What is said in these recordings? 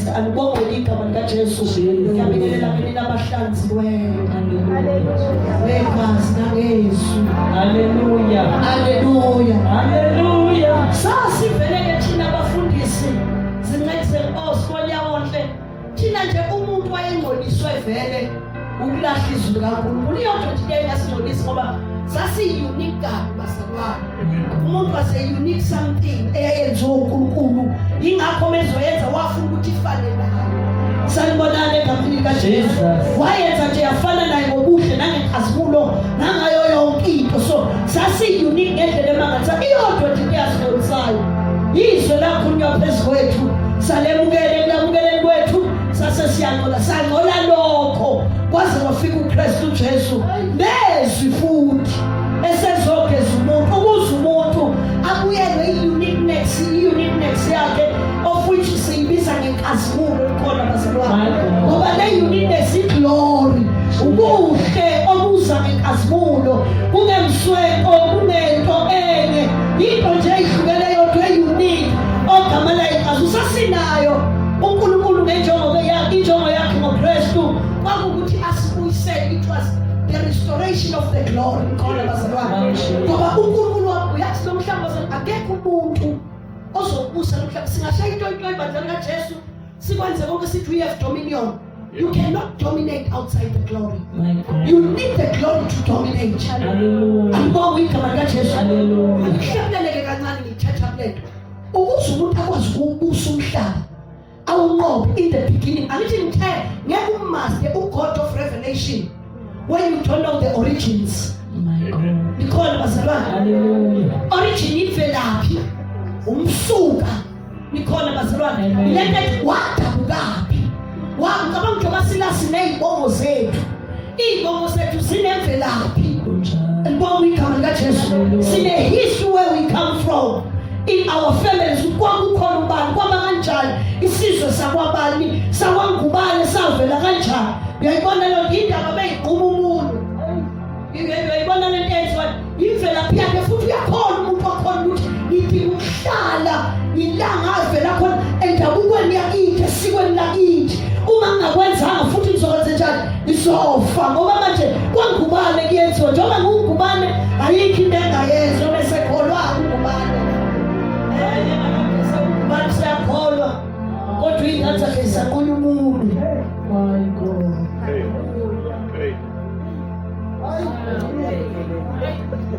ngiyabonga angibonge igama likaJesu ngiyabingelela mina abahlanzi wekwazi nangesu Hallelujah. haleluya Hallelujah. sasivele ke thina abafundisi zincedise oskonya wonke thina nje umuntu wayengcoliswe vele ukulahla izwi likaNkulunkulu iyodwa nje engasingcolisi ngoba sasi-unique kabi basalwane umuntu wase-unique something eyayenziwa uNkulunkulu yingakho mezoyenza wafuna ukuthi ifane nayo sanibonani egameni likaJesu wayenza nje yafana naye ngobuhle nangenkazimulo nangayo yonke into so sasi-unique ngendlela emangatha iyodwa nje kuyasingcolisayo izwe lakhulunywa phezu kwethu salemukele kwethu sase siyanqola sanqola lokho kwaze kwafika uKristu uJesu nezwi futhi esezogeza umuntu ukuze umuntu abuyelwe i-uniqueness yakhe of which siyibiza ngenkazimulo ekhona bazalwane ngoba le uniqueness i-glory ubuhle obuza ngenkazimulo kungemsweko kungento enye into nje ihlukene yodwa e-unique ogama layo azusasinayo uNkulunkulu ngenjongo yakhe ngoKristu kwakukuthi asibuyisele it was the restoration of the glory khona bazalwane ngoba uNkulunkulu uyathi nomhlaba akekho umuntu ozobusa nomhlaba singashaya into ibandla likaJesu sikwenze konke sithi we have dominion. You cannot dominate outside the glory. You need the glory to dominate. Hallelujah. Angibonge igama likaJesu. Hallelujah. Ngihleleleke kancane ngithatha lento ukuthi umuntu akwazi ukubusa umhlaba awunqobe in the beginning angithi ngithe ngeke umaster uGod of revelation when you don't know the origins. Nikhona bazalwane. Hallelujah. Origin imvelaphi umsuka nikhona bazalwane lento wadabukaphi wangicabanga njengoba sinezibongo zethu izibongo zethu sinemvelaphi ngibonga igama likaJesu sine history where we come from in our families kwakukhona ubani kwaba kanjani isizwe sakwabani sakwangubani savela kanjani uyayibona lo indaba beyigquma umuntu uyayibona lento ezwa imvelaphi yakhe futhi uyakhona umuntu wakhona ukuthi ithi uhlala ilanga avela khona endabukweni yakithi esikweni lakithi uma ngingakwenzanga futhi ngizokwenza njani isofa ngoba manje kwangubane kuyenziwa njengoba ngungubane ayikho into engayenza bese kholwa ungubane ungubane siyakholwa kodwa ingathi akesaqonya umuntu my God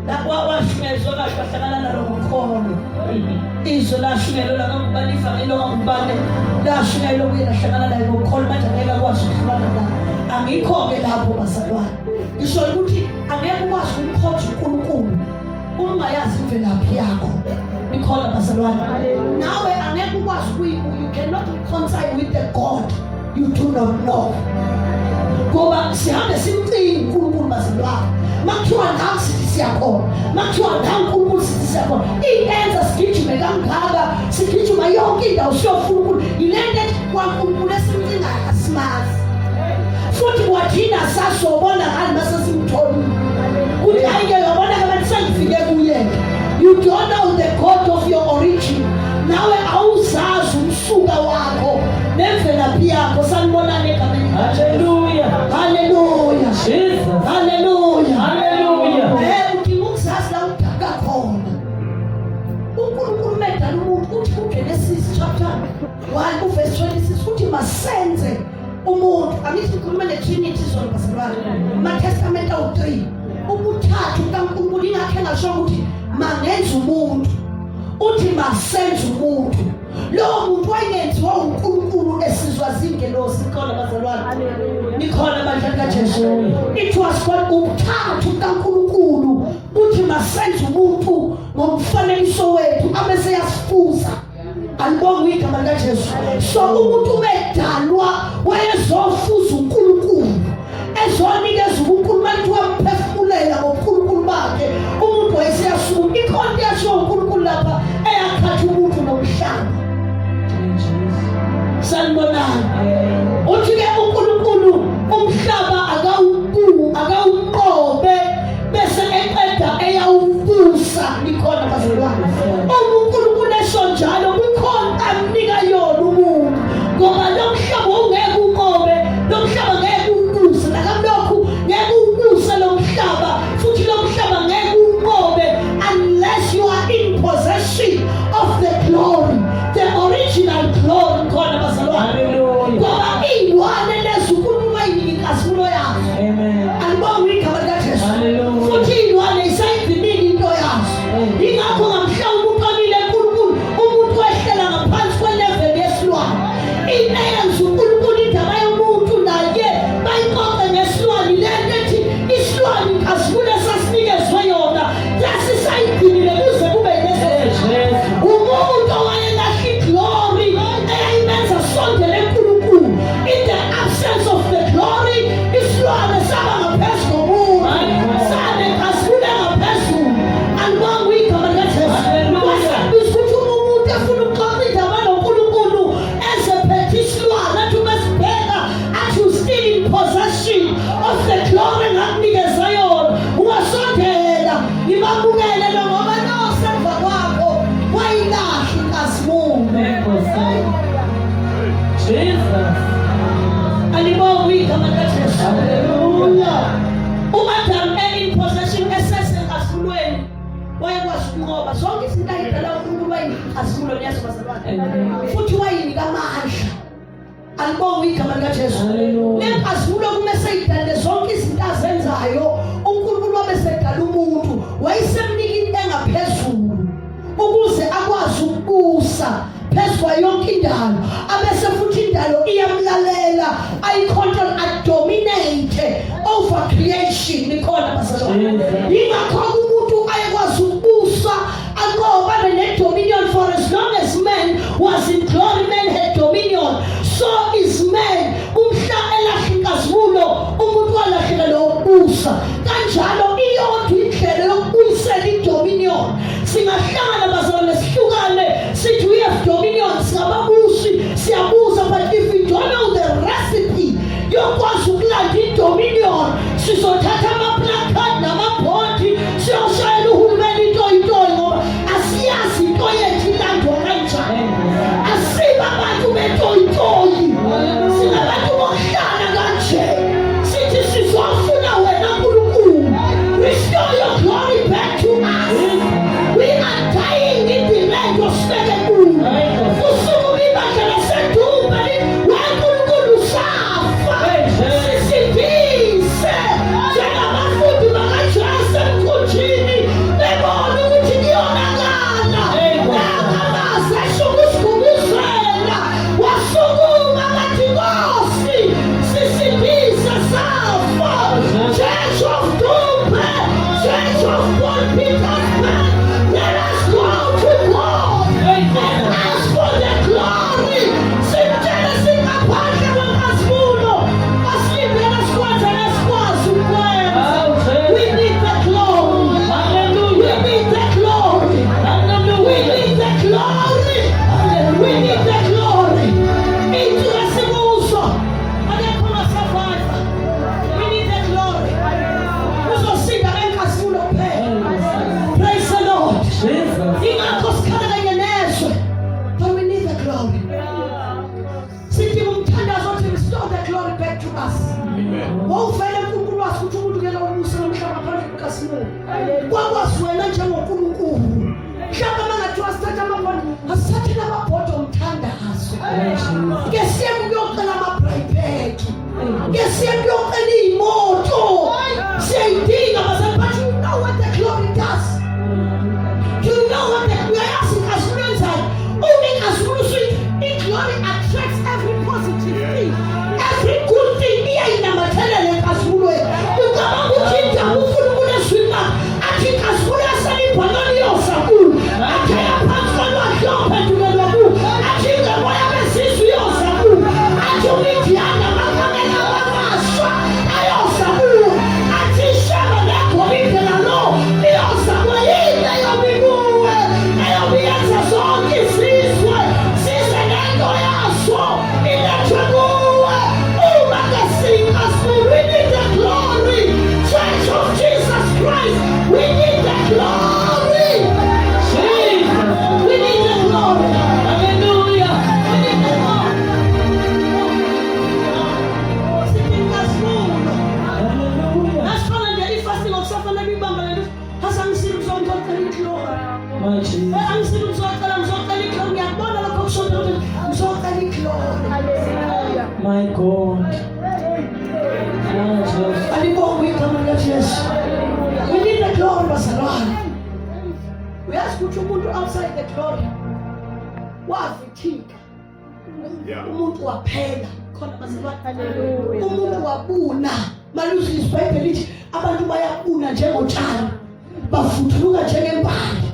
lapho washunyezwa kahle bahlangana nalo ngokhono izwe lashunyelwa ngokubani ifamilo ngokubani lashunyelwa kuyahlangana naye ngokhono manje ngeke akwazi ukuhlala la angikho-ke lapho bazalwane ngisho ukuthi angeke ukwazi ukumkhonza uNkulunkulu ungayazi imvelaphi yakho nikhona bazalwane nawe angeke ukwazi you cannot reconcile with the God you do not know ngoba sihambe simcinga uNkulunkulu bazalwane makuthiwa nawe sithi siyakhona makuthiwa nawe uNkulunkulu sithi siyakhona iyenza sigijime kangaka sigijima yonke indawo siyofuna uNkulunkulu yilento kwaNkulunkulu esimcingayo asimazi futhi kwathina sasobona ngani base simtholile ukuthi ayike yabona abantu sengifike kuye you don't know the God of your origin nawe awuzazi umsuka wakho nemvelaphi yakho sanibonana egameni Hallelujah. haleluya Jesus. haleluya Hallelujah. udinga ukuzazi la udaka khona uNkulunkulu medala umuntu uthi kuGenesis chapter 1 verse 26 uthi masenze umuntu angithi ngikhuluma neTrinity zona bazalwane maTestament awu3 ubuthathu kaNkulunkulu ingakhe ngasho ukuthi mangenza umuntu uthi masenze umuntu lo muntu wayenziwa uNkulunkulu esizwa zingelosi khona bazalwane nikhona bandla kaJesu it was called ubuthathu kaNkulunkulu uthi masenze umuntu ngomfanekiso wethu abese yasifuza alibonga igama likaJesu so umuntu ubedalwa wayezofuza uNkulunkulu ezonikeza uNkulunkulu manje wamphefumulela ngoNkulunkulu bakhe umuntu wayesiyasuka ikhonto yasho uNkulunkulu lapha eyakhatha umuntu nomhlaba sanibonani uthi-ke uNkulunkulu umhlaba akawuqobe bese eqeda eyawubusa nikhona bazalwane uNkulunkulu esho njalo kukhona amnika yona umuntu ngoba lo Inayenza uNkulunkulu indaba yomuntu naye bayixoxe ngesilwane lento ethi isilwane asifune sasinikezwe yona yasisayigcinile kuze kube nesizwe. Umuntu owayelahla iglory eyayimenza sondele kuNkulunkulu. In the absence of the glory, isilwane saba ngaphezu komuntu, sale asifune ngaphezulu. Alibonga igama likaJesu. Wasabisa umuntu efuna ukuxoxa indaba noNkulunkulu ezephethe isilwane athi ubesibheka athi still in possession of the glory ngakunikeza yona. Ungasondela ibabukele lo ngoba nosemva kwakho wayilahla inkazimulo. Jesus. Alibonga igama likaJesu. Hallelujah. uAdam in possession esesenkazimulweni wayekwazi ukunqoba zonke izinto ayidala uNkulunkulu wayinikazimulweni niyazibazalwane futhi wayinika amandla. Alibonga igama likaJesu. Hallelujah. Lenkazimulo kumese idale zonke izinto azenzayo uNkulunkulu wabesedala umuntu wayisemnika into engaphezulu ukuze akwazi ukubusa phezu kwayo yonke indalo, abese futhi indalo iyamlalela, ayicontrol, adominate over creation. Ikhona bazalwane. Yingakho umuntu ayekwazi ukubusa akoba ne-dominion. For as long as man was in glory, man had dominion. So is man. Umhla elahla inkazimulo umuntu walahlekela ukubusa. Kanjalo iyodwa indlela yokubuyisela i-dominion. Singahlangana bazalwane sihlukane sithi we have dominion, singababusi siyabusa, but if we don't know the recipe yokwazi ukulanda i-dominion, sizothatha ama-placard namabhodi siyoshayela uhulumeni itoyitoyi ngoba asiyazi into yethu ilandwa kanjani. Asiba abantu betoyitoyi, singabantu bokuhlala kanje sithi sizofuna wena Nkulunkulu. Restore your glory back to us. We are dying in the land of Spectacle. Usuku ibandla laseDumbe waNkulunkulu safa. Sisindise njengabafundi bakaJesu emkhunjini bebona ukuthi kuyonakala. Nakamazi eshuka usigubuzela wasukuma ngathi Nkosi sisindise safa. Church of Dumbe, Church of Paul Peter's man, let us go to God and ask for the glory. Simtshele singaphandle kwenkazimulo asilindele sikwenze nesikwazi ukwenza. We need the glory. We need the glory. We need the glory. We need the glory. Into esibuzo akekho ongasurvive. We need the glory. Uzosinda enkazimulo kuphela. Praise the Lord. Ingakho sikhala kanye nezwe, but we need the glory. Sithi umthandazo othi restore the glory back to us. Wawuvele uNkulunkulu wazi ukuthi umuntu ngeke awubuse nomhlaba ngaphandle kwenkazimulo. Kwakwazi wena njengoNkulunkulu. Mhlawumbe mangathiwa sithatha amabhodi, asithathe namabhodi omthandazo. Ke siye kuyocela ama-bribeki. Ke siye kuyocela iy'moto. Siyayidinga bazalwane, but you know what the glory does. You know what the glory does. Only inkazimulo sweet. In glory attracts every positive thing. Every good thing. Iya inamathelele enkazimulweni. Ucabanga ukuthi indawo uNkulunkulu eswika athi inkazimulo yaselibhaloni yosakulu. Athi yaphansi kolwandle ophendulelwa kuwo. Athi ingemoya besizwe yosakulu. Athi uMidiyani amakamela amafashwa ayosakulu. Athi isheba legolide nalo liyosakulu. Yinde yobibuwe eyobiyenza zonke izizwe size nento yaso ilethwe kuwe. Uma ngesinkazimulo, we need the glory. Church of Jesus Christ, we need the glory. We need the glory. Hallelujah. We need the glory. Sithi inkazimulo. Hallelujah. Nasifana nje ifasting okusafana libamba lento. Hasangisile uzongicela iglory. My Jesus. Angisile uzocela iglory. Ngiyabona lokho kushoda ukuthi ngizocela iglory. My God. Jesus. Alibonga igama likaJesu. We need the glory bazalwane. Uyazi ukuthi umuntu outside the glory wavithika. umuntu waphela khona bazalwane umuntu wabuna maluzi isibhayibheli lithi abantu bayabuna njengotshani bavuthuluka njengembali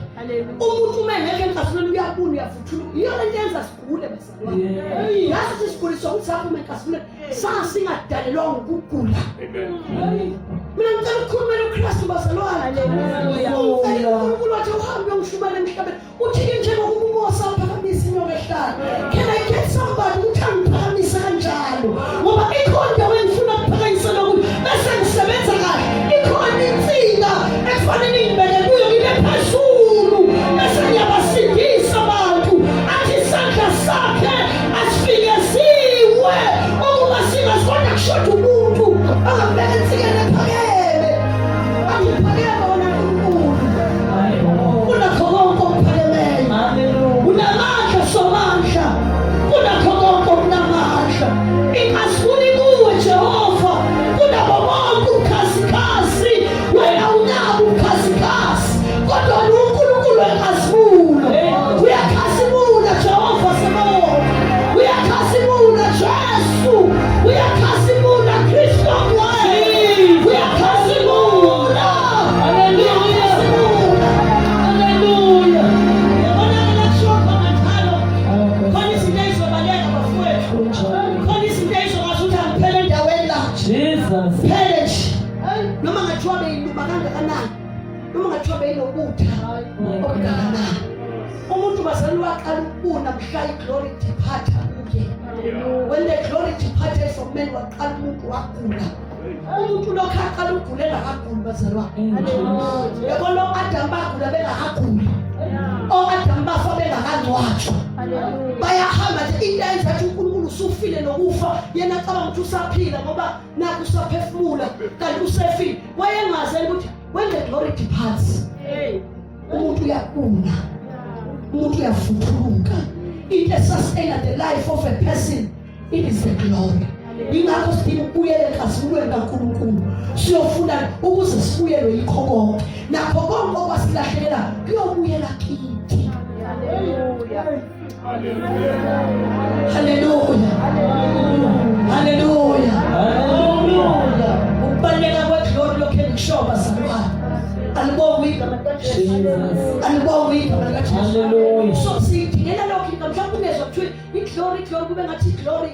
umuntu uma engeke enkasifuleni uyabuna uyavuthuluka iyo lento yenza sigule bazalwane yazi isiguliso ukuthi aphume enkasifuleni singadalelwanga ukugula mina ngicela ukukhulumela uKristu bazalwane uNkulunkulu wathi uhambe uyongishubela emhlabeni uthi njengokuba umosa uphakamisa inyoka ehlala can I get somebody ukuthi angiphakamise kanjalo ngoba ikhona wengifuna ukuphakamisa lokhu bese ngisebenza kahle ikhona insika efanele ngibeke kuyo ngine phezulu bese ngiyabasindisa abantu athi isandla sakhe asifike siwe ukuba singasona kushoda umuntu angabeka insikeni ephakeme angiphakeme wona uNkulunkulu kunakho konke okuphakemeyo unamandla somandla kunakho konke okunamandla ingasifuni kuwe Jehova kunabo bonke ubukhazikhazi wena unabo ubukhazikhazi kodwa uNkulunkulu engasifuna uyakhazimula Jehova sebona uyakhazimula Jesu uyakhazimula Kristu uyakhazimula haleluya haleluya yabona ngilakushoka manjalo khona izinto ezizobaleka bafowethu khona izinto ezizokuthi angiphele endaweni la Jesus phele nje noma ngathiwa beyiluma kangakanani noma ngathiwa beyinobutha obukangakanani umuntu bazalwa aqala ukubuna mhla iglory departa kuye when the glory departed from men waqala umuntu wagula umuntu lokho aqala ukugulela kagula bazalwa yabona uAdam bagula bengakaguli oAdam bafa bengakangcwatshwa bayahamba nje into enza ukuthi uNkulunkulu usufile nokufa yena acaba ukuthi usaphila ngoba naku usaphefumula kanti usefile wayengazi ukuthi when the glory departs umuntu uyagula umuntu uyavuthuluka into esustains the life of a person it is the glory ingakho sidinga ukubuyela enkazimulweni kaNkulunkulu siyofuna ukuze sibuyelwe yikho konke nakho konke okwasilahlekela kuyobuyela kithi haleluya haleluya haleluya haleluya ukubaleka kweglory lokho engishoba salwana alibonga igama likaJesu alibonga igama likaJesu haleluya so sidingela lokho mhlawumbe ungezwa kuthiwa iglory kube ngathi iglory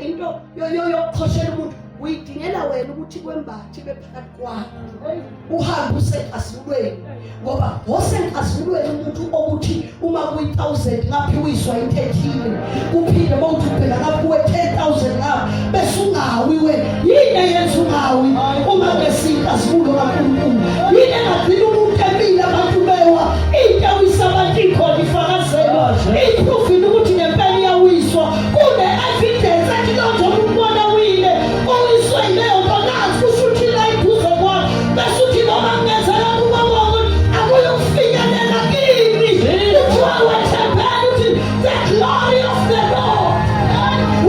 into yokukhoshela umuntu uyidingela wena ukuthi kwembathi bephakathi kwakho uhambe usenkazimulweni ngoba osenkazimulweni umuntu okuthi uma kuyi1000 ngaphiwiswa into ethile kuphinde bawuthi phela ngakuwe 10000 ngapha bese ungawi wena yini eyenza ungawi uma ngesinkazimulo kaNkulunkulu yini engagcina umuntu emile abantu bewa into uyisabantu ikhona ifakazelwa iproof ukuthi ngempela iyawiswa kune evidence ethi lonto umbona wile owiswe leyo nto nazi kushuthi la ibuze kwakho bese uthi noma ngenzela kuba bonke akuyofikelela kimi kuthiwa wethembele uthi the glory of the Lord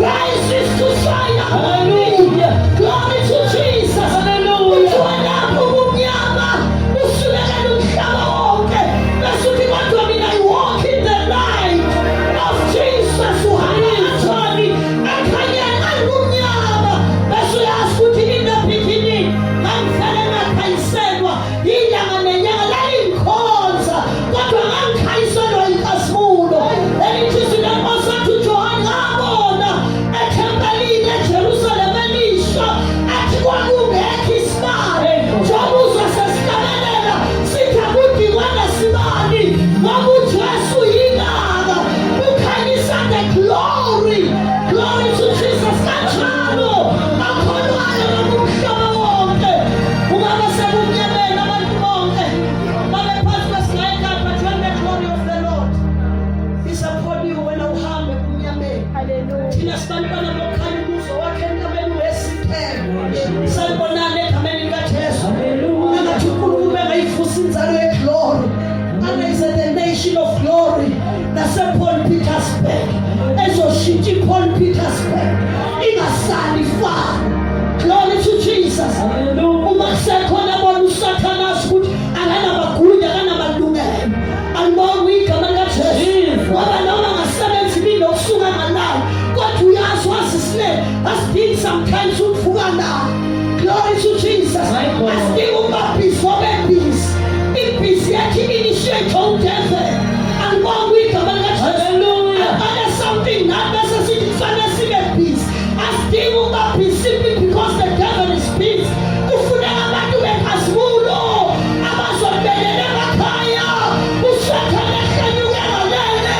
rises to shine hallelujah glory to Jesus hallelujah kuthiwa lapho umnyama usulekela umhlaba wonke bese uthi kodwa mina I walk in the light of Jesus uhayithani ekhanyeni alumnyama bese uyazi ukuthi in the beginning ngangifele ngakhayiselwa inyanga nenyanga lalingkhonza kodwa ngangikhayiselwa inkazimulo elithi sinenkosathi uJohane ngabona ethempelini eJerusalem elisha athi kwakungekho isibane njengoba uzosesikabelela sithi akudingwana sibani ngoba uJesu yingaka ukhanyisa the glory to Jesus kanjalo akholwayo nomhlaba wonke ungaba sebumnyameni abantu bonke babe phansi kwesigayekade but when the glory of the Lord is upon you wena uhambe kumnyameni haleluya thina sibantwana bokhanya umuzo wakhe entabeni wesithelo sanibonana egameni likaJesu haleluya ngathi uNkulunkulu bengayivusa inzalo yeglory and the nation of glory nasePaul Petersburg ezoshintsha iPaul Petersburg ingasali fana glory to Jesus haleluya uma kusekhona bona uSathanasi ukuthi akanabagunya akanamalungelo alibonga igama likaJesu ngoba noma ngasebenza ibilo kusuka ngalala le asidingi sometimes ukuvuka na. Glory to Jesus. Asidingi ukuba busy obe busy. Ibhizi yakhe initiate udeve. Angibonga igama likaJesu. Hallelujah. There's something not necessarily fancy busy. Asidingi ukuba busy simply because the devil is busy. Kufuneka abantu bengazimulo abazobelele emakhaya. Usathane ehlanyuke ngalele.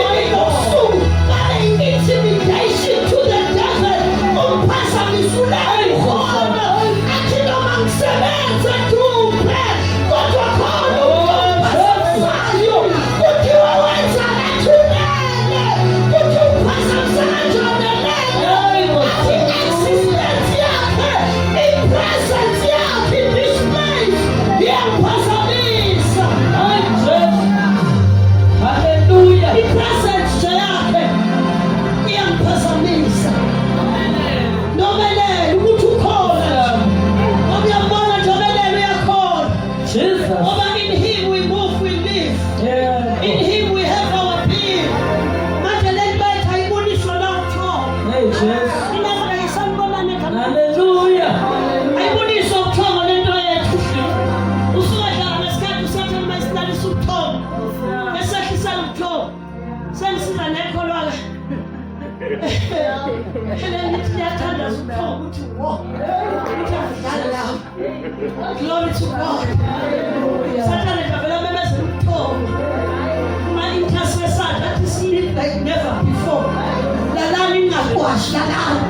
Ibinosuku bale intimidation to the devil. Umphazamisa ulele khona. Athi noma ngisebenza dupe. Kodwa khona umphazamisayo. Kuthiwa wenza lethulele. Kuthi umphazamisa kanjani lele. Athi existence yakhe. I-presence yakhe in this place. Iyaphazamisa. Hallelujah. I-presence yakhe iyaphazamisa. Nomelele ukuthi ukhona. Ngoba uyambona nje omelele uyakhona. Jesus. Ngoba in him we move, we live. Yeah. In him we have our being. Manje le nto ethu ayiboniswa la ubuthongo. Hey, Jesus. Inaka ayisanibonane ekhaya. Hallelujah. Ayiboniswa ubuthongo le nto yethu. Usuka dlala ngesikhathi usathane uma isilalisa ubuthongo. Esehlisela ubuthongo. Sengisiza nekholo wake. Hele nithi liyathandaza ubuthongo ukuthi wo. Ukuthi adlale lapho. Glory to God. Sathane kavela memezela ubuthongo. Uma-intercessor that is lit like never before. Lalani ningakwashi, lalani.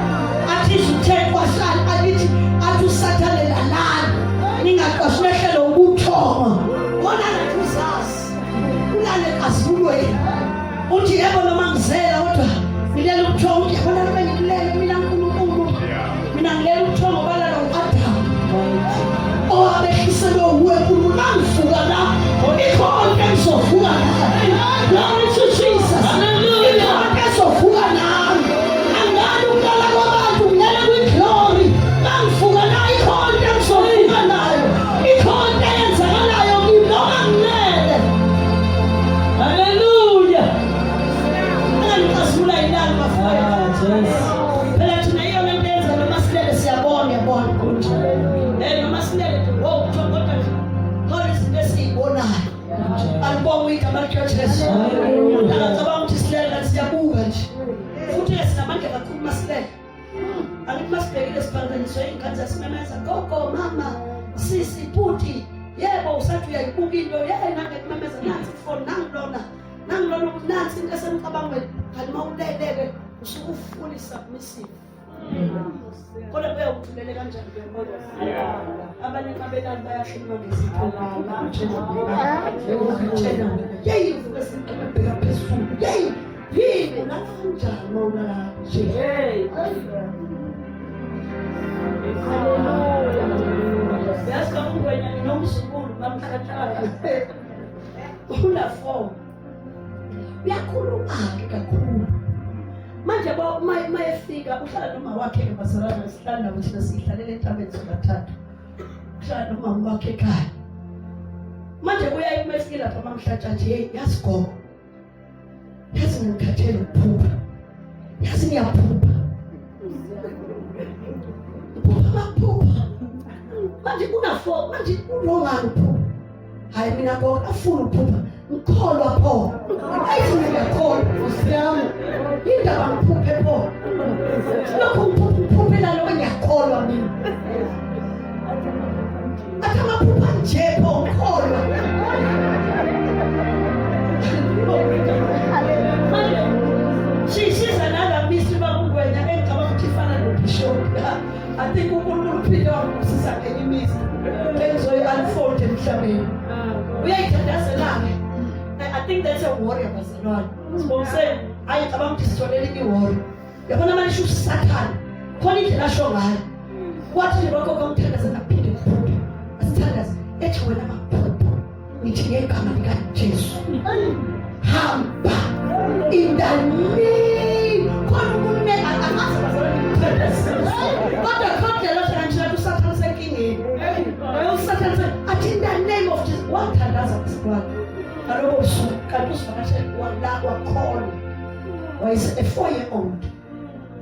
Athi izuthe kwashani, akithi athi usathane lalani. Ningakwashi nehlelo ubuthongo. Wona nathi uzazi. Ulale kazibulweni. Uthi yebo noma ngizela kodwa ngilela ubuthongo. Yabona noma ngikulela mina uNkulunkulu. Mina ngilela ubuthongo balala u-Adamu. Owabehliselwe uwe Nkulunkulu nangivuka la. Ikhona engizovuka nayo. Glory to Jesus. Hallelujah. Ikhona ezovuka nayo. Angani ukulala kwabantu ngiyela kwi-glory. Nangivuka la ikhona engizovuka nayo. Ikhona eyenzakalayo kimi noma ngilele. Hallelujah. Angangikazula ilanga bafowethu. Jesus. Phela thina iyona into eyenza noma silele siyabona yabona ukuthi noma silele nje kodwa khona izinto esiyibonayo. Alibonga igama likaJesu. Angicabanga ukuthi silele kanti siyabuka nje. Futhi sinamandla kakhulu masilele. Angithi masibhekile siphakanyiswe iy'ngane zasimemeza gogo mama sisi bhuti yebo usathi uyayibuka into nangekumemeza nansi ifoni nangilona ukuthi nansi into esemcabangweni kanti uma uleleke usuke ufuni submissive. Kodwa kuyawuthulele kanjani kuyembona. Abanye abelani bayahluma ngezitho. Yeyi uvuke siqhubeka phezulu. Yeyi phinde nakanjani mawulala nje. Yazi kamngwenya nomzukulu bamhlatshaya. Ula 4. Uyakhuluma-ke kakhulu. Manje uma efika uhlala noma wakhe eBarcelona sihlala nabo thina sihlalele entabeni sobathathu. Uhlala nomama wakhe ekhaya. Manje kuyaye uma efika lapha bamhlatsha nje hey yazi gogo. Yazi ngikhathele ukuphupha. Yazi ngiyaphupha. Uphupha. Manje kuna-4 manje ulongani uphupha. Hayi mina gogo afuna ukuphupha. Ngikholwa pho. Ayifuna ngiyakholwa Nkosi yami. Indaba ngiphuphe pho. Lokho ngiphuphela lo ngiyakholwa mina. Athi amaphupha nje pho ngikholwa. She's another mystery bakungwenya engicabanga ukuthi ifana noBishop. I think uNkulunkulu uphinde wamsisa ngenye imizi. Engizoyi-unfold emhlabeni. Uyayithandazela-ke. I think that's a warrior bazalwane. Sibonise ayicabanga ukuthi sitholele i-warrior. Yabona manje uSathane khona indlela asho ngayo. Kwathi nje lokho kamthandaza ngaphinde kuphuphe. Asithandaze ethi wena maphupho. Ngithi ngegama likaJesu. Hamba in the name. Khona umuntu angazi bazalwane. Kodwa khona lo kanjalo uSathane senkingeni. uSathane athi in the name of Jesus. Wathandaza kusikwakhe. Alobo usuku kanti usivakashela la wakholwa. Was a 4-year-old.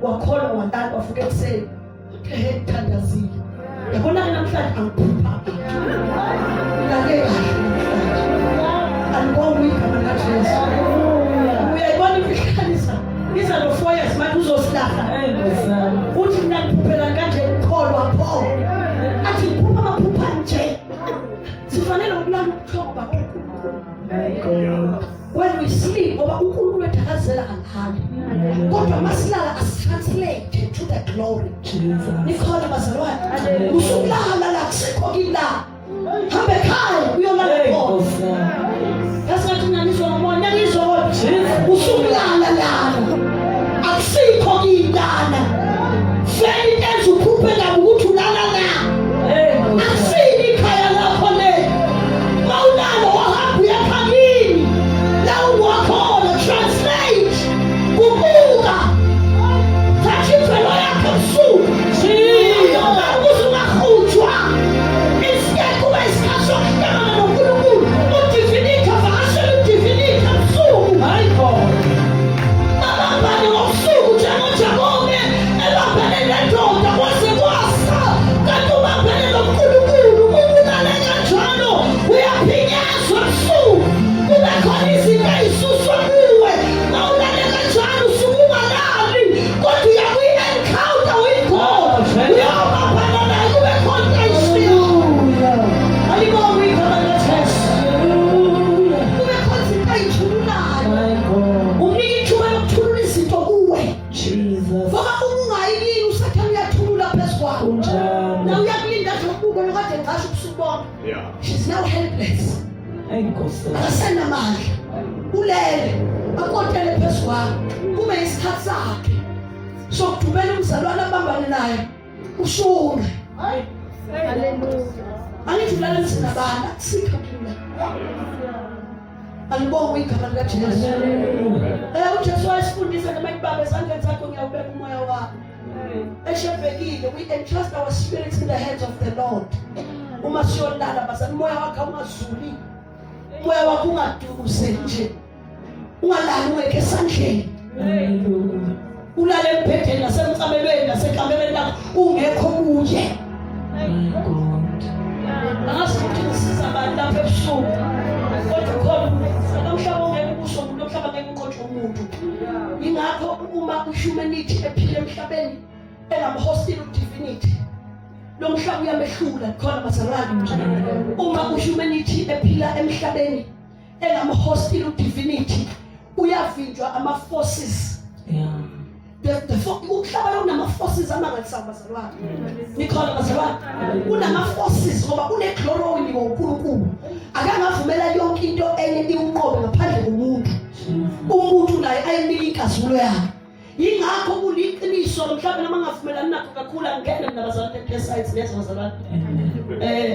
wakholwa wantana wafuke ekuseni uthe thandazile yabona namhlanje angiphupha ngake kahle andibonga igama likaJesu uyayibona imfihlanisa iza no 4 years manje uzosilahla uthi mina ngiphuphela kanje ukholwa pho athi ngiphupha amaphupha nje sifanele ukulala ukuthomba when we sleep ngoba uNkulunkulu ethakazela angahamba kodwa masilala asitranslate to the glory nikhona bazalwane usukulala la kusekho kila hambe ekhaya uyolala khona yasingathi nyaniswa ngomoya ngizona usukulala lana akusikho kidana vele enza uphuphe ngabe ukuthi ulala la asini ikhaya lakho le mawulala wahamba uyaphakini la ungakhona translate kubuka thathi velo yakho msuku ukuze ungakhutshwa isikekuba isikhathi sokuhlangana noNkulunkulu udivinitha vakashela udivinitha msuku hayi khona abambane ngobusuku njengoJakobe ebambane nendoda kwase kwasa kanti ubambane noNkulunkulu ubulale kanjalo uyaphinyazwa msuku kube khona izinto ezisuswa kuwe mawulale kanjalo usuke ungalali kodwa uyakuyi-encounter with God uyabambana naye kube khona ishiya alibonga igama likaJesu kube khona izinto ey'thululayo umnika ithuba yokuthulula izinto kuwe ngoba ungayilini usathane uyathulula phezu kwakho na uyakulinda nje ukubuka lokade ngasho ubusuku bonke she's now helpless akasenamandla ulele akotele phezu kwakho kube isikhathi sakhe sokudumela umzalwane abambane naye ushunge angithi ulale msinabana akusikho kula alibonga igama likaJesu uJesu wayesifundisa namayibaba ezandleni zakho ngiyawubeka umoya wakho eshebhekile we entrust our spirits in the hands of the Lord uma siyolala bazana umoya wakho ungazuli umoya wakho ungaduze nje ungalali ungeke esandleni ulale embhedeni nasemcamelweni nasekamelweni lakho ungekho kuye angasukuthi ngisiza abantu lapha ebusuku kodwa khona namhlanje ongeke kusho umuntu omhlaba ngeke uqotshe umuntu ingakho uma humanity ephila emhlabeni enamhostile divinity lo mhlaba uyamehlula khona bazalwane uma humanity ephila emhlabeni enamhostile divinity uyavinjwa ama forces umhlaba unama forces amangalisayo bazalwane nikhona bazalwane unama forces ngoba une-glory ngoNkulunkulu akangavumela yonke into enye iwunqobe ngaphandle komuntu umuntu naye ayinika inkazimulo yakhe yingakho kuliqiniso mhlawumbe noma ngavumelani nakho kakhulu angene mina bazalwane pesides lezo bazalwane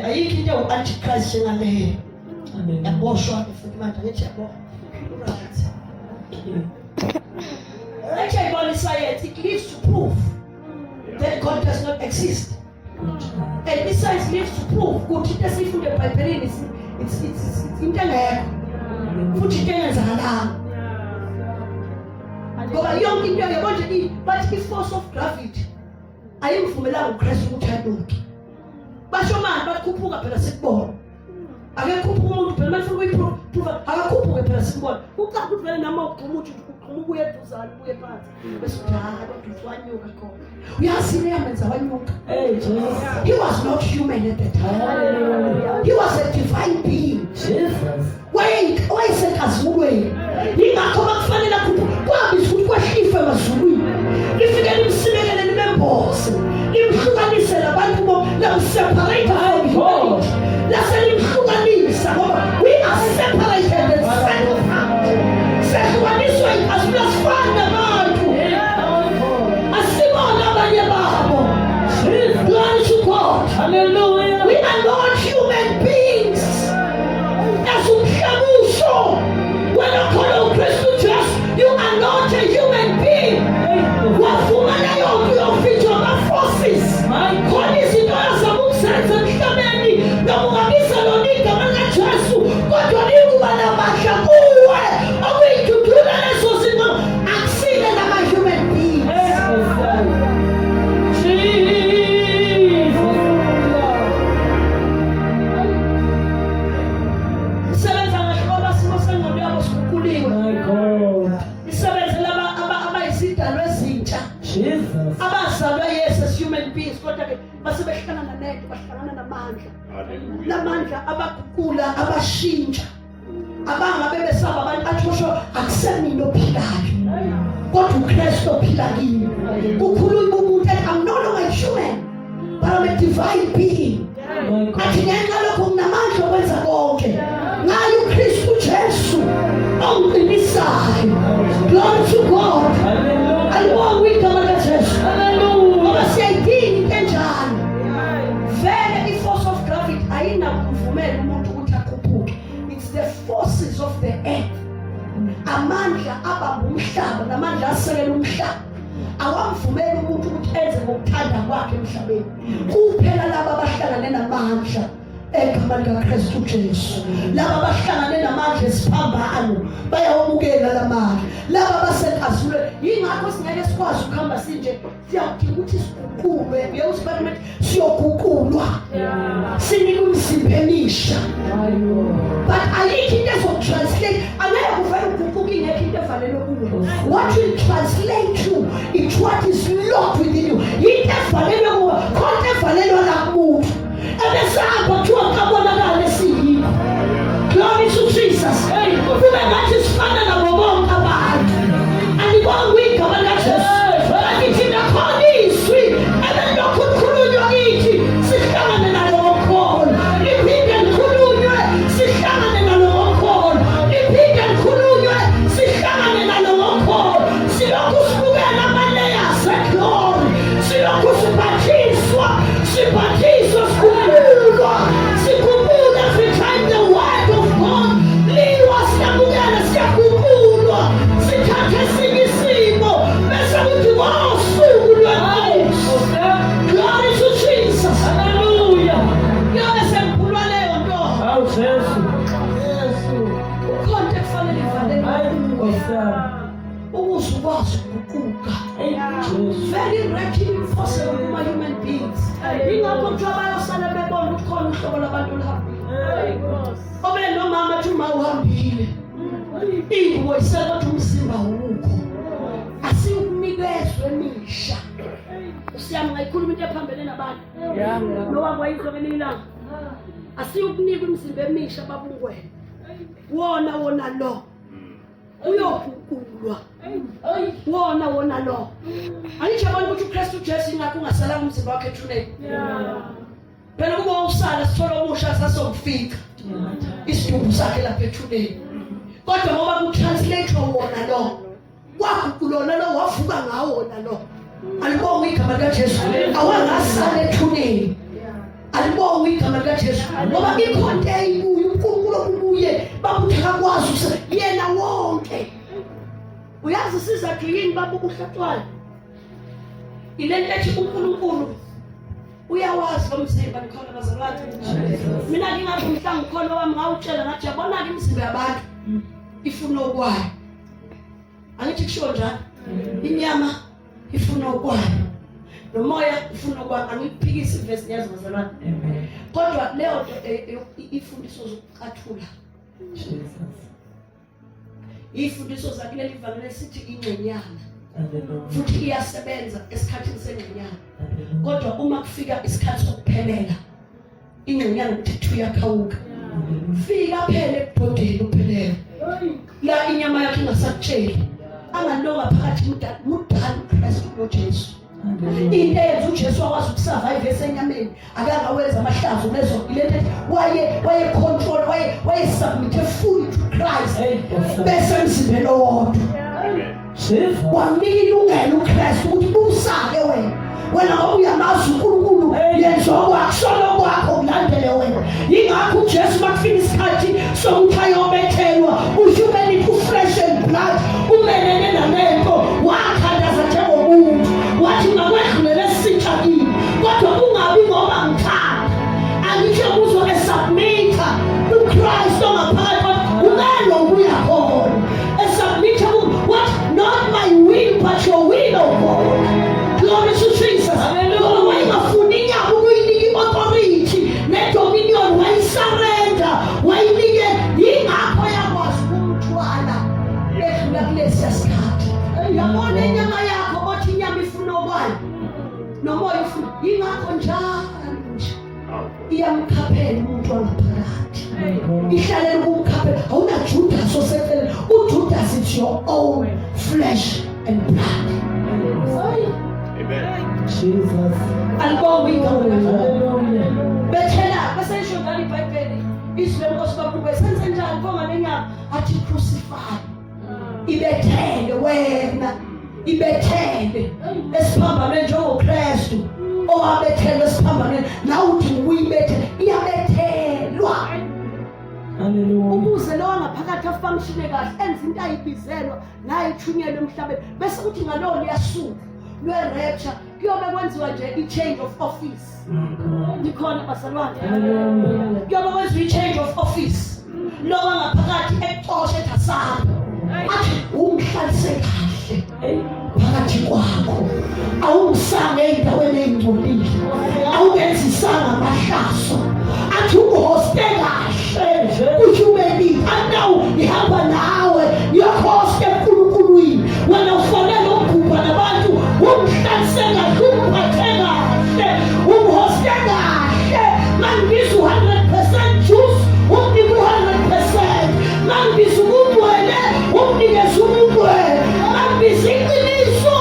ayikho into ewu-antichrist njengaleyo yaboshwa futhi manje ngithi yabo actually science it leads to proof that God does not exist and this science leads to proof ukuthi into esifunde eBhayibhelini it's into engekho futhi into engenzakalanga ngoba yonke into yabona nje bathi i-force of gravity ayimvumelanga uKristu ukuthi aduke basho manje bakhuphuka phela sikubona akekhuphuka umuntu phela manje uyiprove akakhuphuke phela sikubona uqala ukuthi vele nama uqhumuthi ubuye eduzane ubuye phansi bese njalo uthwanyuka khona uyazi yamenza wanyuka he was not human at that time he was a divine being Jesus wayesenkazimulweni ingakho bakufanele kwabizwa ukuthi kwehlife emazulwini lifike limsibekele libembose limhlukanise labantu lamseparate from God laselimhlukanisa ngoba we are separated and set apart sehlukaniswa asifani nabantu asibona abanye babo glory to God hallelujah we are not human beings as umhlabuso wena khona uKristu just you are not a human being wafumana yonke yofitshwa ama-forces khona izinto ezakumsenza emhlabeni nokungabisa lona igama likaJesu kodwa likuba namandla kuwe okuyidudula lezo zinto akusile nama-human beings bazalwa yes as human beings kodwa ke basebehlangana nento bahlangana namandla. Namandla abakukula abashintsha. Abangabe besaba abantu athosho akusemini ophilayo. Kodwa uKristu ophila kimi. Ukhuluma umuntu ethi I'm no longer human but I'm a divine being. Athi ngenxa lokho nginamandla okwenza konke. Ngayo uKristu Jesu ongiqinisayo. Glory to God. Alibonga igama likaJesu. Ngoba siyayidinga enjalo. Vele i-force of gravity ayinakuvumela umuntu ukuthi akhuphuke. It's the forces of the earth. Amandla abamba umhlaba namandla asekela umhlaba. Awamvumela umuntu ukuthi enze ngokuthanda kwakhe emhlabeni. Kuphela laba abahlangane namandla egama likaKristu Jesu. Laba abahlangane namandla esiphambano bayawamukela lamandla. Laba basekhazule yingakho singeke sikwazi ukuhamba sinje siyadinga ukuthi siguqulwe. Ngiyawusibona siyoguqulwa. Sinika umzimba emisha. But ayikho into ezokutranslate angeke kuvele uguquke ingekho into efanele kuwe. What will translate to is what is locked within you. Into efanele kuwe konke efanele nakumuntu. Ebesahamba kuthiwa kabonakala esiyikho. Glory to Jesus. Kube ngathi sifana nabo bonke abantu. Alibonga igama likaJesu. Angithi nakhona izwi ebelokhu likhulunywa kithi sihlangane nalo ngokholo. Liphinde likhulunywe sihlangane nalo ngokholo. Liphinde likhulunywe sihlangane nalo ngokholo. Silokhu sibukela ama-layers e-glory. Silokhu siphathiswa sikhumbula every time the word of God liwa siyabukela siyakhumbulwa sithathe esinye isimo bese kuthi ngosuku lwenkosi. Glory to Jesus. Hallelujah. Yobe semkhulwa leyo nto. Yesu. Ukhonto kufanele ivalele ukuze ukwazi ukuguquka. Very wrecking impossible kuma human beings. Ingakho kuthiwa bayosala bebona ukuthi khona uhlobo labantu olihambile. Obe nomama athi uma uhambile ingubo isekothi umzimba wukho. Asiyukunikezwe emisha. Usiyami ngayikhuluma into ephambene nabantu. Noba kwayizwa ngelinye ilanga. Asiyukunika umzimba emisha babungwena. Wona lo. Uyoguqulwa. Wona lo. Angijabona ukuthi uKristu Jesu ingakho ungasala umzimba wakhe ethuneni. Phela kuba usala sithola umusha sasomfika. Isidumbu sakhe lapha ethuneni. Kodwa ngoba kutranslate wona lo. Waguqulona lo wavuka ngawo wona lo. Alibonga igama likaJesu. Awangasala ethuneni. Alibonga igama likaJesu. Ngoba ikhonto eyibuye uNkulunkulu okubuye babuthaka kwazi yena wonke. Uyazi sizathu yini baba ukuhlathwala? Ilento ethi uNkulunkulu uyawazi lo mzimba nikhona bazalwane. Mina ngingathi mhlawumbe khona wami ngawutshela ngathi yabona ke imizimba yabantu ifuna okwayo. Angithi kusho njalo. Inyama ifuna okwayo. Nomoya ufuna okwayo. Angiphikisi verse yazo bazalwane. Kodwa leyo ifundiso zokucathula. Ifundiso zakile livangele sithi ingcenyana. Futhi iyasebenza esikhathini sengcenyana. Kodwa uma kufika isikhathi sokuphelela ingcenyana ukuthi uyakhawuka. Fika phela ebhodeni uphelele. La inyama yakhe ingasakutsheli. Angalonga phakathi mudala uKristu noJesu. Into eyenza uJesu akwazi ukusurvive esenyameni akangawenza amahlazo lezo ilento waye control waye submit fully to Christ bese emzimbeni owodwa. Wamnika ilungelo uKristu ukuthi usake wena ngoba uyamazi uNkulunkulu yenza okwakho kwakho kulandele wena. Yingakho uJesu makufika isikhathi sokuthi ayobethelwa uhumanity flesh and blood umelene nalento wakhandaza njengomuntu wathi ngakwedlulele sitha kimi kodwa ungabi ngoba ngithanda. Angisho kuzo esubmita uChrist ongaphakathi umelo ubuya khona esubmita what not my will but your will of God. Glory to Jesus. Hallelujah. Wayingafuni inyama ukuyinika authority ne-dominion wayisurrender wayinike yingakho yakwazi ukumthwala edlula kulesi sikhathi. nomoya ufuna ingakho njalo nje iyamkhaphela umuntu wangaphakathi ihlalela ukumkhaphela awunaJudas oseceleni uJudas is your own flesh and blood. Amen. Jesus. Alibonga igama bethela basesho ngale iBhayibheli izwi lenkosi kaNkulunkulu senze njani konga lenyanga athi crucify ibethele wena ibethele esiphambane njengoKristu owabethele esiphambane nawe uthi uyibethele iyabethelwa. Hallelujah. Ukuze lo ngaphakathi afunctione kahle enze into ayibizelwa naye ithunyelwe emhlabeni bese kuthi ngalona yasuka lwe-rapture kuyobe kwenziwa nje i-change of office. Ndikhona basalwane kuyobe kwenziwa i-change of office lo ngaphakathi exoshe ethasana athi umhlalise kahle phakathi kwakho awumsange endaweni eyingcolile awungenzisanga amahlaso athi uhoste kahle uthi ubeli anawu ihamba nawe yohoste enkulunkuluwini wena ufanele ukubhubha nabantu umhlalise kahle umphathe kahle umhoste kahle mangibiza 100% juice umnika 100% mangibiza ubungcwele umnikeza ubungcwele mangibiza iqiniso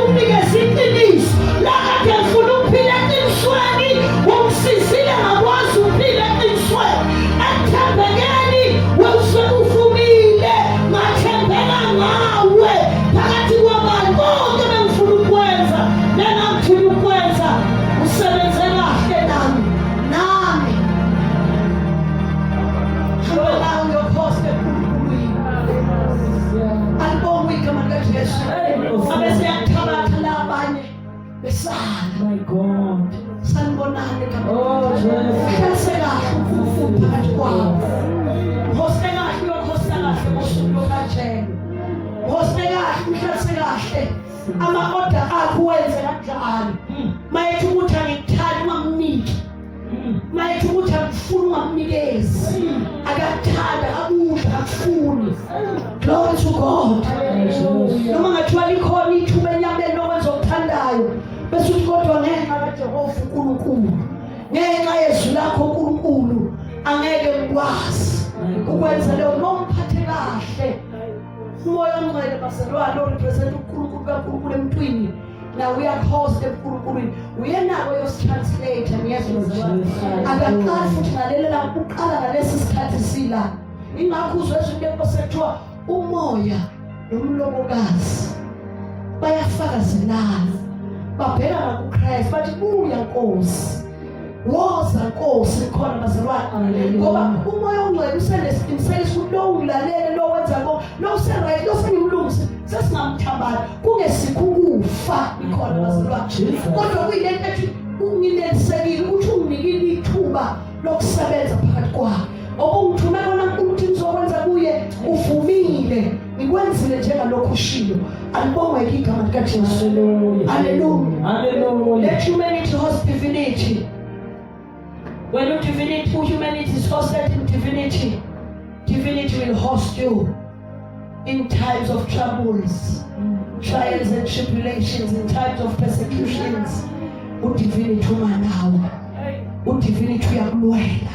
umnikeza iqiniso lakade ufuna ukuphila eqinisweni umsizile ngakwazi ukuphila eqinisweni ethembekeni wewuse ufumile ngathembeka ngawe phakathi kwabantu bonke bengifuna ukwenza nengamthini ukwenza usebenze kahle nami hamba nawe uyophosta enkulunkuluwini. Alibonga igama likaJesu abese yakuthabatha labanye besala. My God. Sanibonani Oh, Jesus. kahle kahle phakathi kwabo hoste kahle yokhosta kahle ngosuku lokajeni hoste kahle mhlase kahle ama-order akho wenze kanjani mayethi ukuthi angikuthandi ungamniki mayethi ukuthi akufuni ungamnikezi akakuthanda akudla akufuni. Glory to God. Noma ngathiwa likhona ithuba enyameni lokwenza okuthandayo bese uthi kodwa ngenxa kaJehova uNkulunkulu ngenxa yezwi lakho uNkulunkulu angeke ngikwazi ukwenza leyo nomphathe kahle umoya omngcwele baselwane orepresent uNkulunkulu kaNkulunkulu emntwini nawe uyakhosta enkulunkuluwini uyenako yositranslate ngiyezwa akaqali futhi ngalelela uqala ngalesi sikhathi sila ingakho uzwe izinto enkosi ethiwa umoya nomlobokazi bayafakazelana babhekana kuKristu bathi buya Nkosi woza Nkosi khona bazalwane ngoba umoya ongcwele usenesiqinisekiso ukuthi lo ulalele lo wenza lo useright lo sengimlungise sesingamthambani kungesikho ukufa ikhona bazalwane kodwa kuyilento ethi ungilelisekile ukuthi unginikile ithuba lokusebenza phakathi kwakhe obungithume kona ukuthi ngizokwenza kuye uvumile ngikwenzile njengalokho ushilo. Alibongwe igama likaJesu. Hallelujah. Hallelujah. Let humanity host divinity. When humanity is hosted in divinity, divinity will host you in times of troubles, trials and tribulations, in times of persecutions. Udivinity umanawe, udivinity uyakulwela,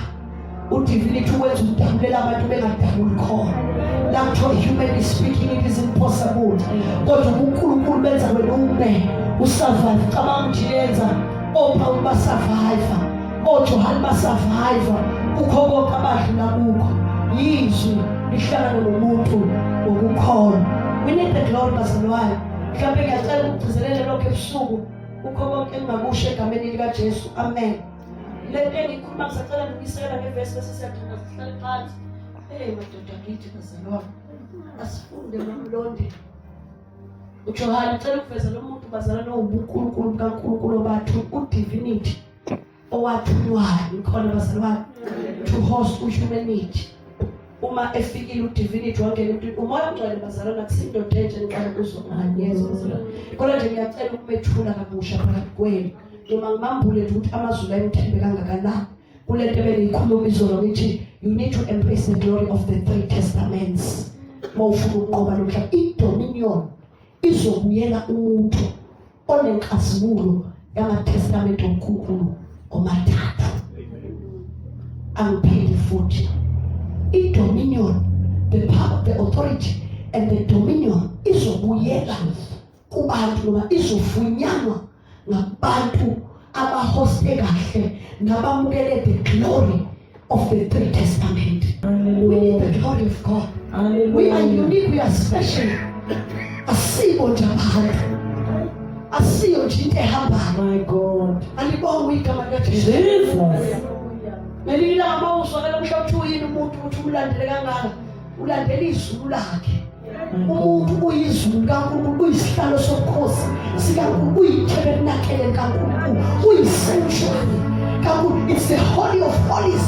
udivinity wenza udabulela abantu bengadabuli khona. Lapho humanly speaking it is impossible. Kodwa uNkulunkulu benza wena ume usurvive. Cabanga ukuthi yenza oPaul basurvive, oJohn basurvive, ukho konke abadlula kukho. Yizwi lihlangana nomuntu ngokukholwa. We need the glory bazalwane. Mhlawumbe ngiyacela ukugcizelela lokho ebusuku ukho konke engingakusho egameni likaJesu. Amen. Lento engikhuluma ngisacela ngisekela ngevesi bese siyadinga sihlale phansi. Madoda ngithi bazalwane asifunde nomlonde uJohn ucela ukuveza lo muntu bazalwane ubuNkulunkulu kaNkulunkulu bathu udivinity owathunywayo ikhona bazalwane to host uhumanity. Uma efikile udivinity wangena empini umoya ongcwele bazalwane akusindoda enje niqala kuzonganyezwa bazalwane kodwa nje ngiyacela ukumethula kabusha phakathi kwenu noma ngimambule ukuthi amazulu ayimthembe kangakanani kulento ebeyikhuluma izolo ngithi you need to embrace the glory of the three testaments. Mawufuna ukunqoba lo mhlaba idominion izobuyela umuntu onenkazimulo yamaTestament oNkulunkulu omathathu. Angipheli futhi. I-dominion, the power, the authority and the dominion izobuyela kubantu noma izofunyanwa ngabantu abahoste kahle nabamukele the glory of the three testament. We need the glory of God. We are unique, we are special. Asibo nje abantu. Asiyo nje into ehambayo. My God. Alibonga igama likaJesu. Jesus. Melila amawuswakela mhlawumbe uyini umuntu uthi umlandele kangaka. Ulandela izulu lakhe. Umuntu uyizulu kaNkulunkulu, uyisihlalo sobukhosi sikaNkulunkulu, uyitabernacle kaNkulunkulu, uyisanctuary kaNkulunkulu. It's the holy of holies.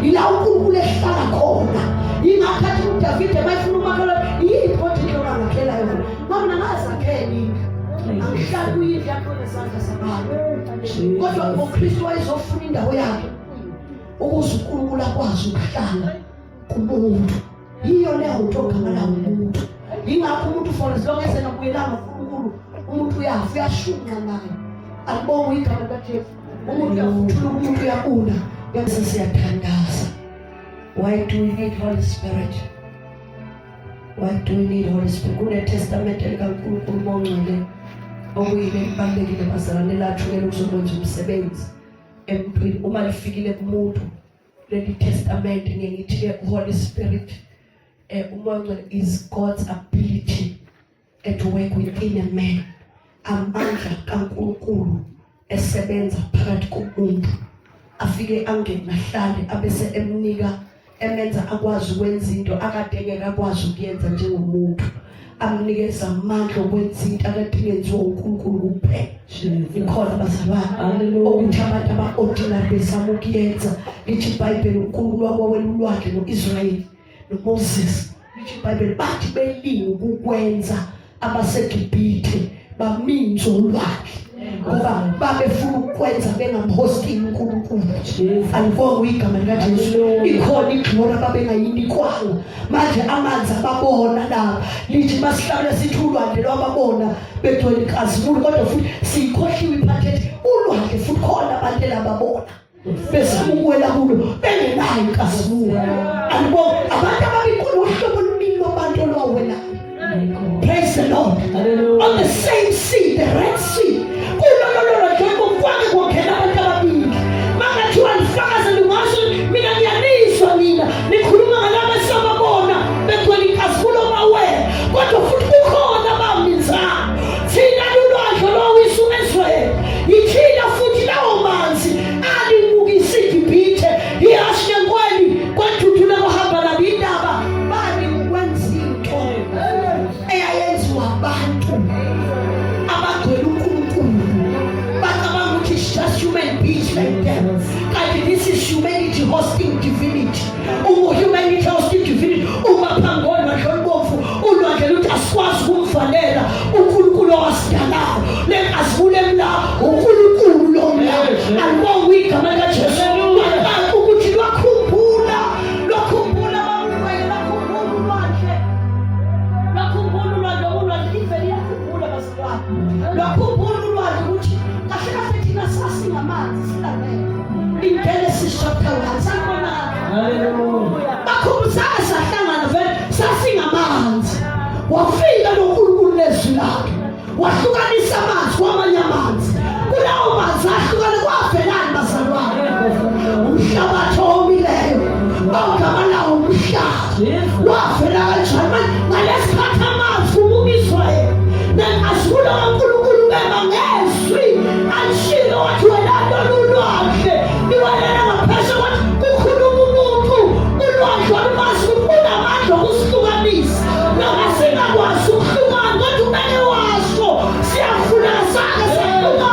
Ila uNkulunkulu ehlala khona. Ingakhathi uDavid mayifuna umakhala yiphothi lokho ngakhela yona. Mama ngazakheni. Angihlala uyindlu yakho nesandla sabantu. Kodwa uKristu wayezofuna indawo yakhe. Ukuze uNkulunkulu akwazi ukuhlala kumuntu. Yiyo leyo nto ogama lawo umuntu. Ingakho umuntu for as long as enokuyelanga kuNkulunkulu, umuntu uyafa, uyashunqa naye. Alibonga igama likaJesu. Umuntu uyafuthula, umuntu uyabuna. Bese siyathandaza. Why do we need Holy Spirit? Why do we need Holy Spirit? Kule testament likaNkulunkulu mongcwele okuyile kubalekile bazalwane lathukela ukuzokwenza umsebenzi empilo. Uma lifikile kumuntu leli testament ngithi Holy Spirit umoya is God's ability to work within a man. Amandla kaNkulunkulu esebenza phakathi komuntu. Afike angene nahlale abese emnika emenza akwazi ukwenza into akadengeka akwazi ukuyenza njengomuntu. Amnikeza amandla okwenza into akadingenziwa uNkulunkulu kuphela. Ikhona bazalwane ukuthi abantu aba-ordinary bezama ukuyenza. Lithi iBhayibheli uNkulunkulu wakwawela ulwandle no-Israyeli noMoses. Lithi iBhayibheli bathi belinga ukukwenza abaseGibhithe baminza ulwandle ngoba babefuna ukwenza bengamhostile uNkulunkulu. Alibonga igama likaJesu. Ikhona iglory ababengayinikwanga. Manje amanzi ababona la lithi basihlale sithi ulwandle lwababona begcwele inkazimulo, kodwa futhi sikhohliwe iphathethi ulwandle futhi khona abantu lababona besibukwela kulo bengenayo inkazimulo. Alibonga abantu ababikhulu uhlobo oluningi lwabantu olwawelayo. Praise the Lord. Hallelujah. On the same sea, the Red Sea. This is humanity hosting divinity. Humanity hosting divinity. Pangona mahlombofu ulwandle luthi asikwazi kumfanela uNkulunkulu wasidalayo. Lengasivule mla uNkulunkulu lo mla. Alibonga igama likaJesu. Ukuthi lwakhumbula ulwandle ivele yakhumbula bazalwane. Lwakhumbula ulwandle ukuthi kahle thina sasingamanzi silamele. In Genesis chapter 1, sanibona. Hallelujah. Bakhumbuzana sahlangana vele sasingamanzi. Wafika noNkulunkulu nezwi lakhe. Wahlukanisa amanzi kwamanye amanzi. Kulawo manzi ahlukane kwavelani bazalwane? Umhlabathi owomileyo. Ogama lawo umhlaba. Wavela kanjani? Ngalesikhathi amanzi kubuka Israyeli. Nengazimulo kaNkulunkulu beba ngezwi. Alishilo wathi wena lolulwandle. Niwalela ngaphesha wathi kukhuluma umuntu. Ulwandle walumazi kufuna amandla okusihlukanisa. Noma singakwazi ukuhlukana kodwa umele washo. Siyafuna sake siyahluka.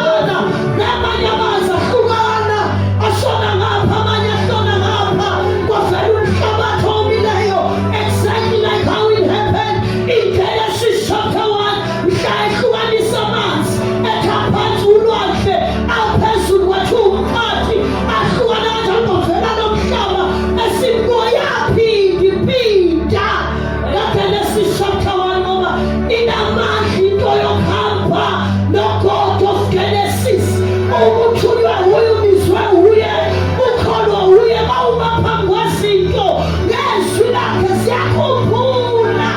ukuthunywa uye ubizwe uye ukholwa uye mawuma phambi kwezinto ngezwi lakhe siyakhumbula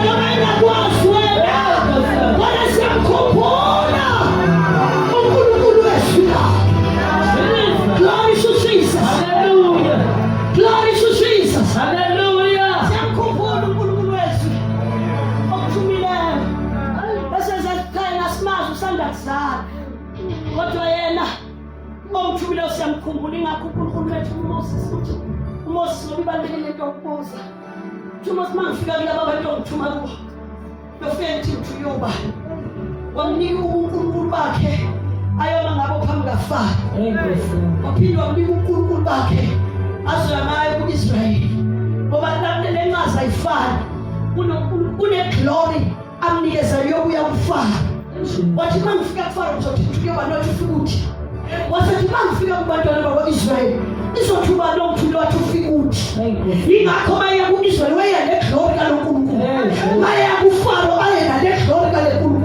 noma engakwazi wena kodwa siyamkhumbula uNkulunkulu wethu. Glory to Jesus. Hallelujah. Glory to Jesus. Hallelujah. Siyamkhumbula uNkulunkulu wethu okuthumileyo esezakhaya ngasimazi usanda kuzala kodwa yena omthumileyo siyamkhumbula. Ingakho uNkulunkulu wethu uMoses uthi uMoses ngoba ibalulekile into yokubuza uMoses mangifika kulaba bantu ongithuma kubo yofike ngithi uyoba wamnika uNkulunkulu bakhe ayoma ngabo phambi kaFaro. Waphinde wamnika uNkulunkulu bakhe azoya ngayo ku-Israyeli ngoba le ncaza ayifani kune-glory amnikeza yokuya kuFaro. Wathi mangifika kuFaro ngizothi kuyoba nothi ufika uthi wasethi mangifika kubantwana bakwa-Israyeli izothuba nomthulo wathi ufika uthi. Yingakho maye ku-Israyeli waye nale glory kaloNkulunkulu, maye kuFaro aye nale glory kaloNkulunkulu.